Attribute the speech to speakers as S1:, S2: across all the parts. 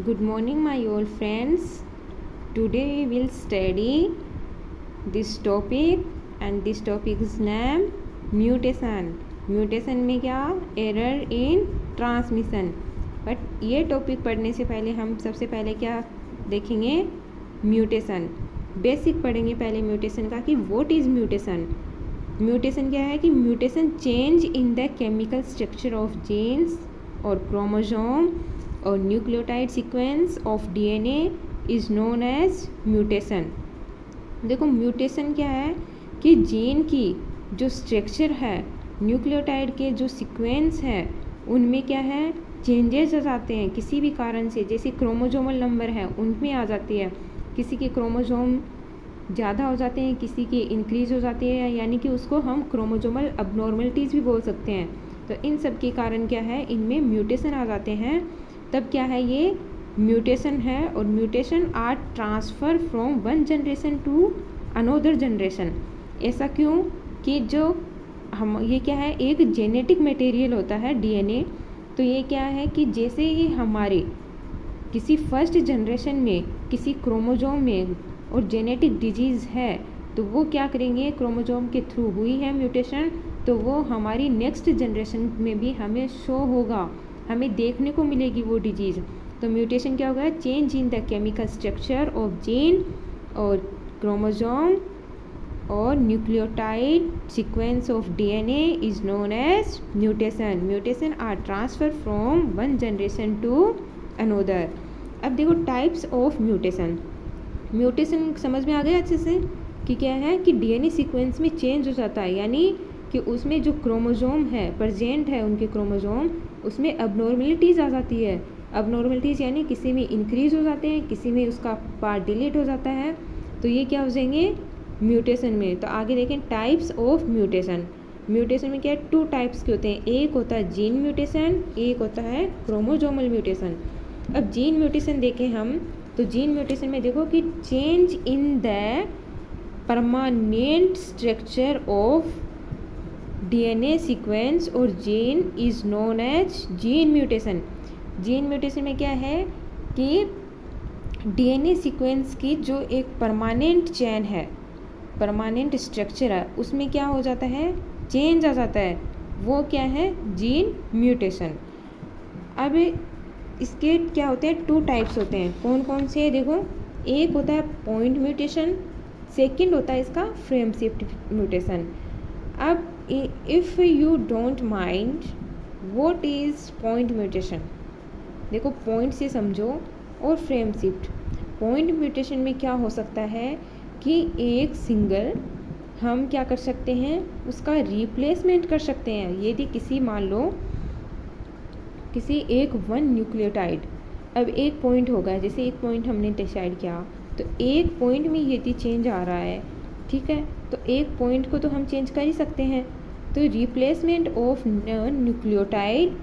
S1: Good morning, my old friends. Today we will study this topic, and this topic is name mutation. Mutation में क्या? Error in transmission. But ये topic पढ़ने से पहले हम सबसे पहले क्या देखेंगे? म्यूटेशन. बेसिक पढ़ेंगे पहले म्यूटेशन का कि व्हाट इज़ म्यूटेशन. म्यूटेशन क्या है कि mutation change in the chemical structure of genes और क्रोमोसोम और nucleotide sequence of DNA is known as mutation. देखो म्यूटेशन क्या है कि जीन की जो स्ट्रक्चर है, न्यूक्लियोटाइड के जो सीक्वेंस है, उनमें क्या है चेंजेस आ जाते हैं किसी भी कारण से. जैसे क्रोमोसोमल नंबर है उनमें आ जाती है, किसी के क्रोमोसोम ज़्यादा हो जाते हैं, किसी के इंक्रीज़ हो जाती है, यानी कि उसको हम क्रोमोसोमल अबनॉर्मलिटीज़ भी बोल सकते हैं. तो इन सब के कारण क्या है, इनमें म्यूटेशन आ जाते हैं. तब क्या है, ये म्यूटेशन है. और mutation are transfer from one generation to another generation. ऐसा क्यों कि जो हम ये क्या है, एक जेनेटिक मटेरियल होता है डीएनए. तो ये क्या है कि जैसे ही हमारे किसी फर्स्ट जनरेशन में किसी क्रोमोसोम में और जेनेटिक डिजीज़ है, तो वो क्या करेंगे, क्रोमोसोम के थ्रू हुई है म्यूटेशन, तो वो हमारी नेक्स्ट जनरेशन में भी हमें शो होगा, हमें देखने को मिलेगी वो डिजीज़. तो म्यूटेशन क्या होगा, change in the chemical structure of gene और क्रोमोसोम और nucleotide sequence of DNA is known as mutation. Mutation are transfer from one generation to another. अब देखो टाइप्स ऑफ म्यूटेशन. म्यूटेशन समझ में आ गया अच्छे से कि क्या है कि डीएनए सीक्वेंस में चेंज हो जाता है, यानी कि उसमें जो क्रोमोसोम है प्रेजेंट है, उनके क्रोमोसोम, उसमें अबनॉर्मलिटीज़ आ जाती है. अबनॉर्मलिटीज़ यानी किसी में इंक्रीज़ हो जाते हैं, किसी में उसका पार्ट डिलीट हो जाता है. तो ये क्या हो जाएंगे म्यूटेशन में. तो आगे देखें टाइप्स ऑफ म्यूटेशन. म्यूटेशन में क्या है, टू टाइप्स के होते हैं. एक होता है जीन म्यूटेशन, एक होता है क्रोमोसोमल म्यूटेशन. अब जीन म्यूटेशन देखें हम, तो जीन म्यूटेशन में देखो कि change in the permanent structure of DNA sequence और gene is known as gene mutation. Gene mutation में क्या है कि डीएनए सीक्वेंस की जो एक परमानेंट चेन है, परमानेंट स्ट्रक्चर है, उसमें क्या हो जाता है, चेंज आ जाता है. वो क्या है, जीन म्यूटेशन. अब इसके क्या होते हैं, टू टाइप्स होते हैं. कौन कौन से, देखो एक होता है पॉइंट म्यूटेशन, सेकंड होता है इसका फ्रेम शिफ्ट म्यूटेशन. अब if you don't mind what is point mutation, देखो पॉइंट से समझो और फ्रेम शिफ्ट. पॉइंट म्यूटेशन में क्या हो सकता है कि एक सिंगल हम क्या कर सकते हैं, उसका रिप्लेसमेंट कर सकते हैं. यदि किसी मान लो किसी एक वन न्यूक्लियोटाइड, अब एक पॉइंट होगा, जैसे एक पॉइंट हमने डिसाइड किया, तो एक पॉइंट में यदि चेंज आ रहा है, ठीक है, तो एक पॉइंट को तो हम चेंज कर ही सकते हैं. तो replacement of nucleotide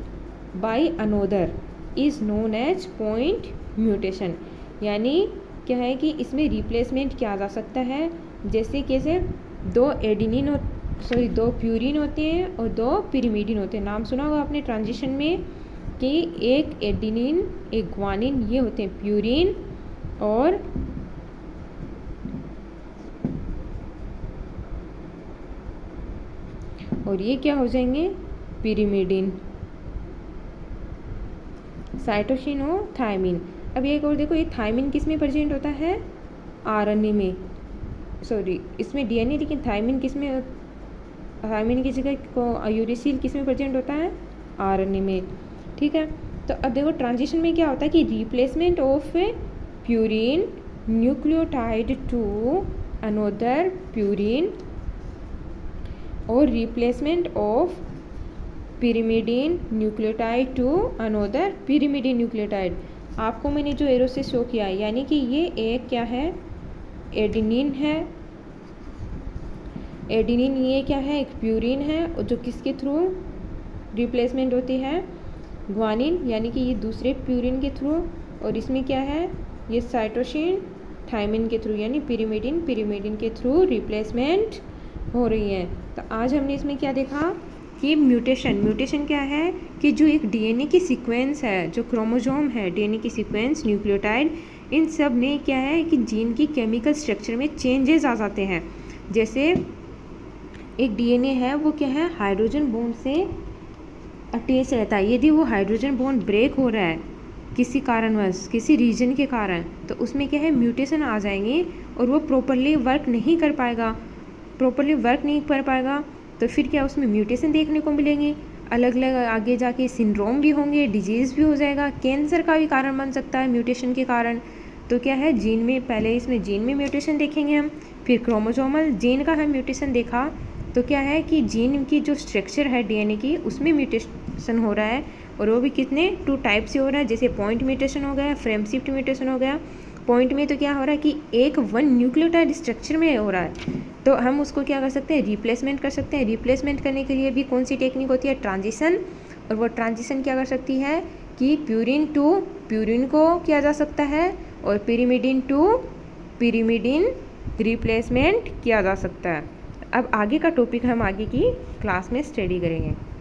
S1: by another is known as point mutation. यानी क्या है कि इसमें रिप्लेसमेंट किया जा सकता है. जैसे कैसे, दो प्यूरिन होते हैं और दो पिरिमिडिन होते हैं. नाम सुना होगा आपने ट्रांजिशन में कि एक एडिनिन एक ग्वानिन, ये होते हैं प्यूरिन, और ये क्या हो जाएंगे, पिरिमिडिन. साइटोसिन और थायमिन. अब एक और देखो, ये थायमिन किस में प्रेजेंट होता है, आरएनए में, सॉरी इसमें डीएनए, लेकिन थायमिन किस में, थायमिन की जगह को यूरेसिल किस में प्रेजेंट होता है, आरएनए में. ठीक है. तो अब देखो ट्रांजिशन में क्या होता है कि replacement of purine nucleotide to another purine और replacement of pyrimidine nucleotide to another pyrimidine nucleotide. आपको मैंने जो एरो से शो किया है, यानी कि ये एक क्या है, एडिनिन है. एडिनिन ये क्या है, एक प्यूरिन है, और जो किसके थ्रू रिप्लेसमेंट होती है, ग्वानिन, यानी कि ये दूसरे प्यूरिन के थ्रू. और इसमें क्या है, ये साइटोसिन थायमिन के थ्रू, यानी पिरिमिडिन के थ्रू रिप्लेसमेंट हो रही है. तो आज हमने इसमें क्या देखा कि म्यूटेशन क्या है कि जो एक डीएनए की सीक्वेंस है, जो क्रोमोसोम है, डीएनए की सीक्वेंस, न्यूक्लियोटाइड, इन सब में क्या है कि जीन की केमिकल स्ट्रक्चर में चेंजेस आ जाते हैं। जैसे एक डीएनए है वो क्या है, हाइड्रोजन बॉन्ड से अटैच रहता है। यदि वो हाइड्रोजन बॉन्ड ब्रेक हो रहा है किसी कारणवश, किसी रीजन के कारण, तो उसमें क्या है म्यूटेशन आ जाएंगे और वो प्रॉपरली वर्क नहीं कर पाएगा। तो फिर क्या उसमें म्यूटेशन देखने को मिलेंगे, अलग अलग आगे जाके सिंड्रोम भी होंगे, डिजीज़ भी हो जाएगा, कैंसर का भी कारण बन सकता है म्यूटेशन के कारण। तो क्या है जीन में, पहले इसमें जीन में म्यूटेशन देखेंगे हम, फिर क्रोमोसोमल जीन का हम म्यूटेशन देखा तो क्या है कि जीन की जो स्ट्रक्चर है डीएनए की उसमें म्यूटेशन हो रहा है, और वो भी कितने 2 टाइप से हो रहा है। जैसे पॉइंट म्यूटेशन हो गया, फ्रेम शिफ्ट म्यूटेशन हो गया। पॉइंट में तो क्या हो रहा है कि एक 1 न्यूक्लियोटाइड स्ट्रक्चर में हो रहा है, तो हम उसको क्या कर सकते हैं, रिप्लेसमेंट कर सकते हैं। रिप्लेसमेंट करने के लिए भी कौन सी टेक्निक होती है, ट्रांजिशन। और वो ट्रांजिशन क्या कर सकती है कि प्यूरिन टू प्यूरिन को किया जा सकता है, और पिरिमिडिन टू पिरिमिडिन रिप्लेसमेंट किया जा सकता है। अब आगे का टॉपिक हम आगे की क्लास में स्टडी करेंगे।